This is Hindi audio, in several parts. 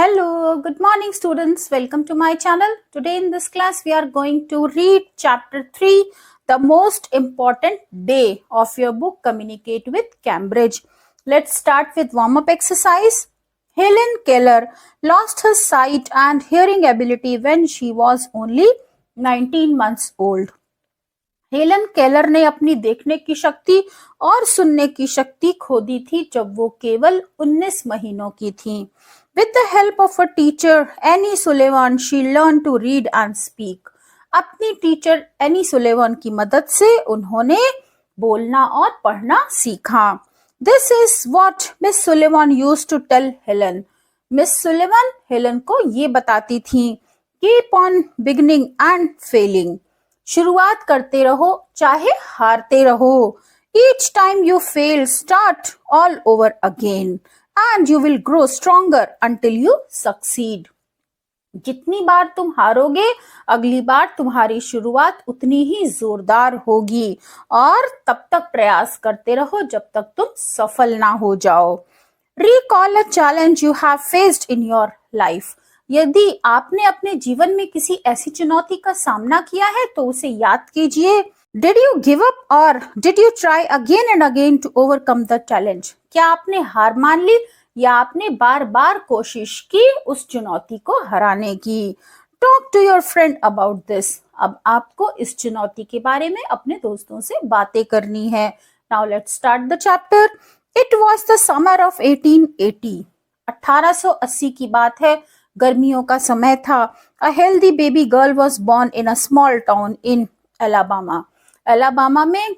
Hello, good morning students. Welcome to my channel. Today in this class we are going to read chapter 3, the most important day of your book Communicate with Cambridge. Let's start with warm-up exercise. Helen Keller lost her sight and hearing ability when she was only 19 months old. Helen Keller ने अपनी देखने की शक्ति और सुनने की शक्ति खो दी थी जब वो केवल 19 महीनों की थी. With the help of a teacher, Annie Sullivan, she learned to read and speak. अपनी टीचर एनी सुलेवन की मदद से उन्होंने बोलना और पढ़ना सीखा. This is what Miss Sullivan used to tell Helen. Miss Sullivan Helen को ये बताती थी, Keep on beginning and failing. शुरुआत करते रहो चाहे हारते रहो. Each time you fail, start all over again and you will grow stronger until you succeed. जितनी बार तुम हारोगे अगली बार तुम्हारी शुरुआत उतनी ही जोरदार होगी और तब तक प्रयास करते रहो जब तक तुम सफल ना हो जाओ. Recall a challenge you have faced in your life. यदि आपने अपने जीवन में किसी ऐसी चुनौती का सामना किया है तो उसे याद कीजिए. Did you give up or did you try again and again to overcome the challenge? क्या आपने हार मान ली या आपने बार बार कोशिश की उस चुनौती को हराने की. Talk to your friend about this. अब आपको इस चुनौती के बारे में अपने दोस्तों से बातें करनी है. Now let's start the chapter. It was the summer of 1880. 1880 की बात है. गर्मियों का समय था. A healthy baby girl was born in a small town in Alabama. Alabama में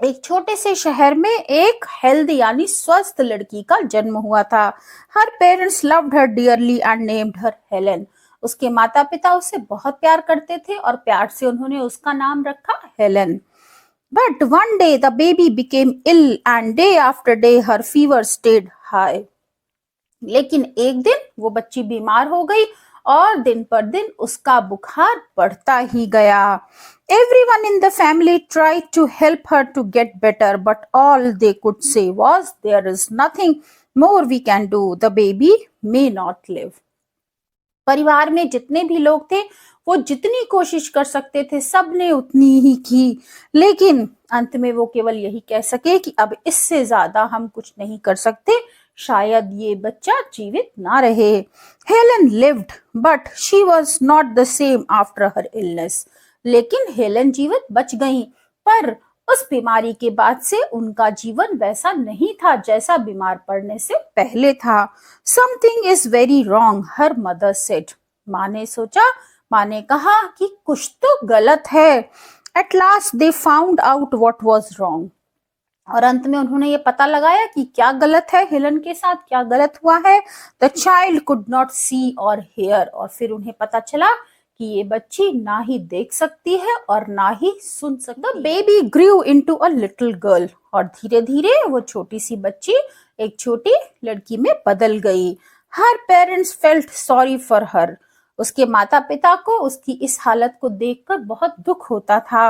एक छोटे से शहर में एक हेल्दी यानी स्वस्थ लड़की का जन्म हुआ था. Her parents loved her dearly and named her Helen. उसके माता पिता उसे बहुत प्यार करते थे और प्यार से उन्होंने उसका नाम रखा Helen. But one day the baby became ill and day after day her fever stayed high. लेकिन एक दिन वो बच्ची बीमार हो गई और दिन पर दिन उसका बुखार बढ़ता ही गया. Everyone in the family tried to help her to get better, but all they could say was, there is nothing more we can do. The baby may not live. परिवार में जितने भी लोग थे वो जितनी कोशिश कर सकते थे सबने उतनी ही की, लेकिन अंत में वो केवल यही कह सके कि अब इससे ज्यादा हम कुछ नहीं कर सकते, शायद ये बच्चा जीवित ना रहे. Helen lived but she was not the same after her illness. लेकिन हेलन जीवित बच गई पर उस बीमारी के बाद से उनका जीवन वैसा नहीं था जैसा बीमार पड़ने से पहले था. Something is very wrong her mother said. माँ ने सोचा, माँ ने कहा कि कुछ तो गलत है. At last they found out what was wrong. और अंत में उन्होंने ये पता लगाया कि क्या गलत है, हेलन के साथ क्या गलत हुआ है. द चाइल्ड कुड नॉट सी और हेयर. और फिर उन्हें पता चला कि ये बच्ची ना ही देख सकती है और ना ही सुन सकती. The baby grew into a little girl. और धीरे धीरे वो छोटी सी बच्ची एक छोटी लड़की में बदल गई. Her parents felt sorry for her. उसके माता पिता को उसकी इस हालत को देखकर बहुत दुख होता था.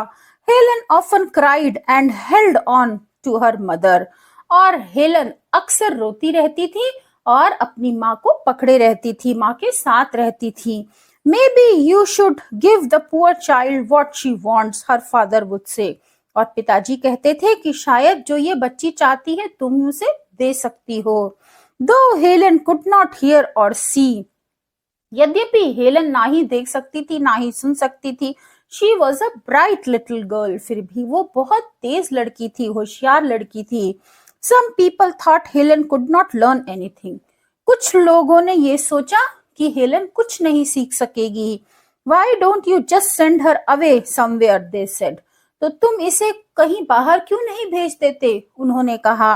Helen often cried and held on to her mother. और हेलन अक्सर रोती रहती थी और अपनी माँ को पकड़े रहती थी, माँ के साथ रहती थी. Maybe you should give the poor child what she wants, her father would say. और पिताजी कहते थे कि शायद जो ये बच्ची चाहती है तुम उसे दे सकती हो. Though Helen could not hear or see. यद्यपि हेलन ना ही देख सकती थी ना ही सुन सकती थी. She was a bright little girl. फिर भी वो बहुत तेज लड़की थी, होशियार लड़की थी. Some people thought Helen could not learn anything. कुछ लोगों ने ये सोचा कि हेलन कुछ नहीं सीख सकेगी. Why don't you just send her away somewhere? They said. तो तुम इसे कहीं बाहर क्यों नहीं भेज देते? उन्होंने कहा.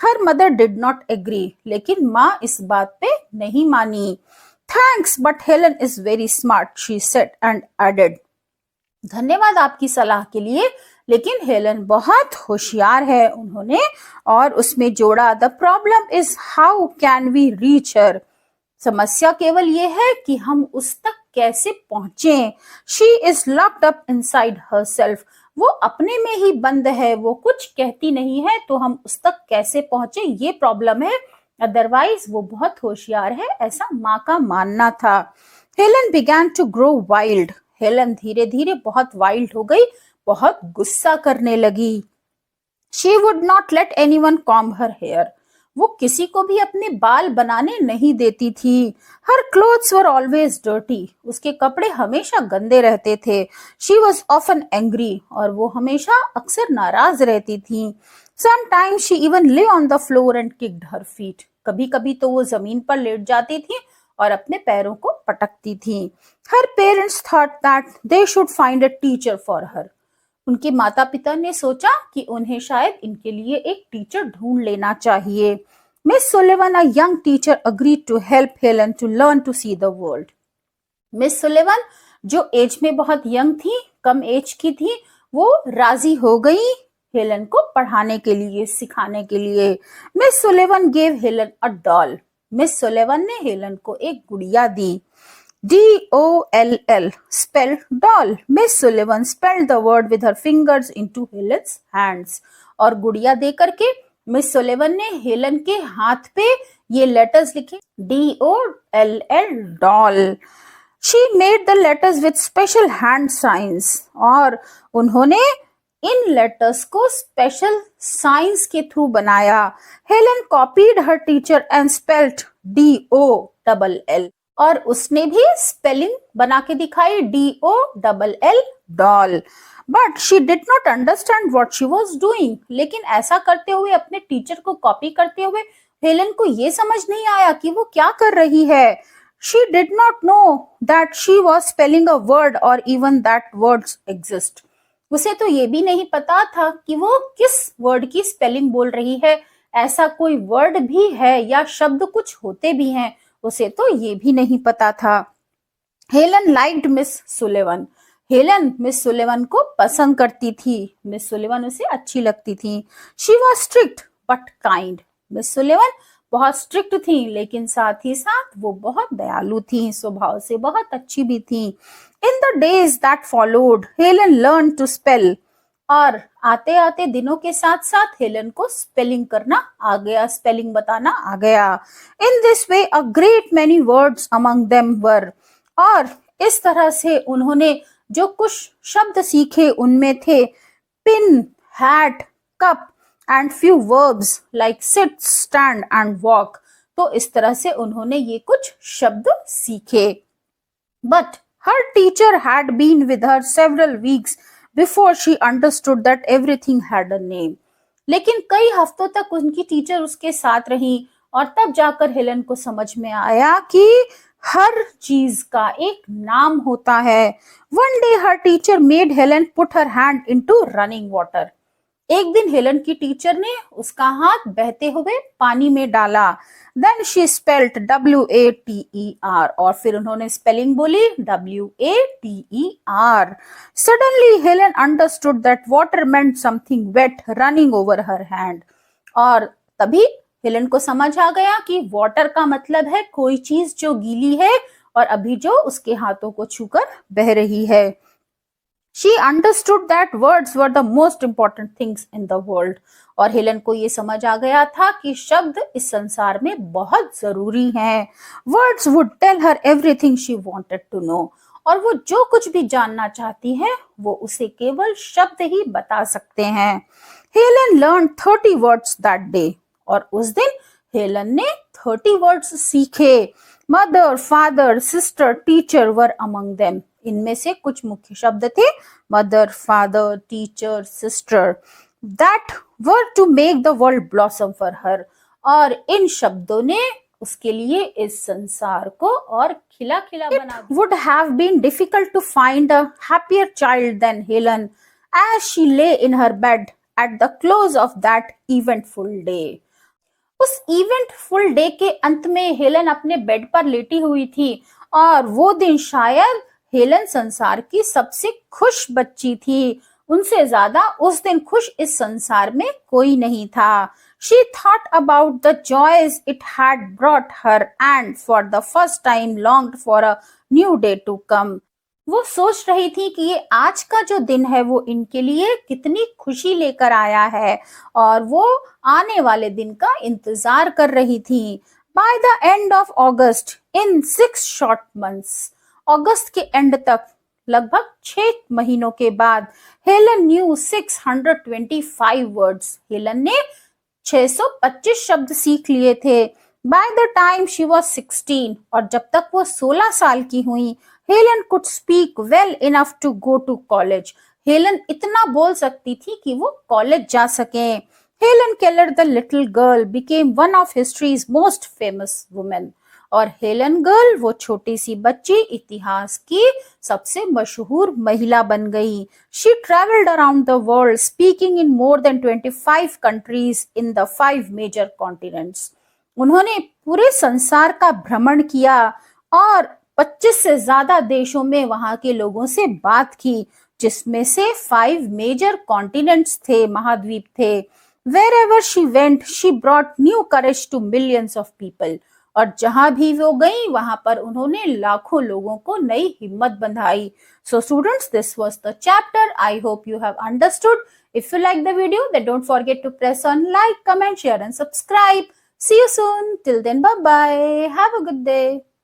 Her mother did not agree. लेकिन माँ इस बात पे नहीं मानी. Thanks, but Helen is very smart, she said and added. धन्यवाद आपकी सलाह के लिए, लेकिन हेलन बहुत होशियार है, उन्होंने और उसमें जोड़ा. The problem is how can we reach her? समस्या केवल ये है कि हम उस तक कैसे पहुंचे. She is locked up inside herself. वो अपने में ही बंद है, वो कुछ कहती नहीं है, तो हम उस तक कैसे पहुंचे ये प्रॉब्लम है अदरवाइज वो बहुत होशियार है, ऐसा माँ का मानना था। Helen began to grow wild. Helen धीरे धीरे बहुत वाइल्ड हो गई, बहुत गुस्सा करने लगी। She would not let anyone comb her hair. वो किसी को भी अपने बाल बनाने नहीं देती थी। Her clothes were always dirty. उसके कपड़े हमेशा गंदे रहते थे। She was often angry. और वो हमेशा अक्सर नाराज रहती थी। Sometimes she even lay on the floor and kicked her feet. कभी कभी तो वो जमीन पर लेट जाती थी और अपने पैरों को पटकती थी। Her parents thought that they should find a teacher for her. उनके माता पिता ने सोचा कि उन्हें शायद इनके लिए एक टीचर ढूंढ लेना चाहिए। Miss Sullivan, a young teacher, agreed to help Helen to learn to see the world. Miss Sullivan जो एज में बहुत यंग थी, कम एज की थी, वो राजी हो गई हेलन को पढ़ाने के लिए, सिखाने के लिए। Miss Sullivan gave Helen a doll. Miss Sullivan ने हेलन को एक गुड़िया दी। D-O-L-L, spelled doll. Miss Sullivan spelled the word with her fingers into Helen's hands. और गुड़िया दे करके मिस सुलिवन ने हेलन के हाथ पे ये लेटर्स लिखे, D-O-L-L, doll. She made the letters with special hand signs. और उन्होंने इन लेटर्स को स्पेशल साइंस के थ्रू बनाया। Helen copied her teacher and spelled D-O-L-L. और उसने भी स्पेलिंग बना के दिखाई, D-O-L-L, doll. But she did not understand what she was doing. लेकिन ऐसा करते हुए, अपने टीचर को कॉपी करते हुए, हेलन को ये समझ नहीं आया कि वो क्या कर रही है। She did not know that she was spelling a word और इवन दैट वर्ड्स एग्जिस्ट। उसे तो ये भी नहीं पता था कि वो किस वर्ड की स्पेलिंग बोल रही है, ऐसा कोई वर्ड भी है या शब्द कुछ होते भी हैं, उसे तो ये भी नहीं पता था। Helen liked miss Sullivan. Helen miss Sullivan को पसंद करती थी। मिस सुलिवन उसे अच्छी लगती थी। She was strict but kind. Miss Sullivan बहुत स्ट्रिक्ट थी, लेकिन साथ ही साथ वो बहुत दयालु थी, स्वभाव से बहुत अच्छी भी थी। In the days that followed Helen learn to spell. और आते आते दिनों के साथ साथ हेलन को स्पेलिंग करना आ गया, स्पेलिंग बताना आ गया। In this way a great many words among them were. और इस तरह से उन्होंने जो कुछ शब्द सीखे उनमें थे pin, hat, cup and few verbs like sit, stand and walk. तो इस तरह से उन्होंने ये कुछ शब्द सीखे। But her teacher had been with her several weeks before she understood that everything had a name. लेकिन कई हफ्तों तक उनकी टीचर उसके साथ रही और तब जाकर हेलन को समझ में आया कि हर चीज का एक नाम होता है। One day her teacher made Helen put her hand into running water. एक दिन हेलन की टीचर ने उसका हाथ बहते हुए पानी में डाला। Then she spelled W-A-T-E-R. और फिर उन्होंने स्पेलिंग बोली W-A-T-E-R. Suddenly Helen understood that water meant something wet running over her hand. और तभी हेलन को समझ आ गया कि वाटर का मतलब है कोई चीज जो गीली है और अभी जो उसके हाथों को छूकर बह रही है। She understood that words were the most important things in the world. और हेलन को ये समझ आ गया था कि शब्द इस संसार में बहुत जरूरी हैं। Words would tell her everything she wanted to know. और वो जो कुछ भी जानना चाहती है वो उसे केवल शब्द ही बता सकते हैं। Helen learned 30 words that day. और उस दिन हेलन ने 30 words सीखे। Mother, father, sister, teacher were among them. इनमें से कुछ मुख्य शब्द थे mother, father, teacher, sister, that were to make the world blossom for her. और इन शब्दों ने उसके लिए इस संसार को और खिला खिला बना दिया। Would have been difficult to find a happier child than Helen as she lay in her bed at the close of that eventful day. उस इवेंटफुल डे के अंत में हेलन अपने बेड पर लेटी हुई थी और वो दिन शायद हेलन संसार की सबसे खुश बच्ची थी। उनसे ज्यादा उस दिन खुश इस संसार में कोई नहीं था। She thought about the joys it had brought her and for the first time longed for a new day to come. वो सोच रही थी कि ये आज का जो दिन है वो इनके लिए कितनी खुशी लेकर आया है और वो आने वाले दिन का इंतजार कर रही थी। By the end of August in 6 short months, अगस्त के एंड तक लगभग 6 महीनों के बाद हेलन न्यू 625 वर्ड्स, हेलन ने 625 शब्द सीख लिए थे। By the time she was 16, और जब तक वो 16 साल की हुई, Helen could speak well enough to go to college. Helen इतना बोल सकती थी कि वो कॉलेज जा सके। Helen Keller the little girl became one of history's most famous women, और हेलन गर्ल वो छोटी सी बच्ची इतिहास की सबसे मशहूर महिला बन गई। She travelled around the world speaking in more than 25 countries in the 5 major continents. उन्होंने पूरे संसार का भ्रमण किया और 25 से ज्यादा देशों में वहां के लोगों से बात की, जिसमें से 5 मेजर कॉन्टिनेंट्स थे, महाद्वीप थे। Wherever she went, she brought new courage to millions of people. और जहां भी वो गई वहां पर उन्होंने लाखों लोगों को नई हिम्मत Badhaai. So students, this was the chapter. I hope you have understood. If you like the video, then don't forget to press on like, comment, share and subscribe. See you soon. Till then, bye bye. Have a good day.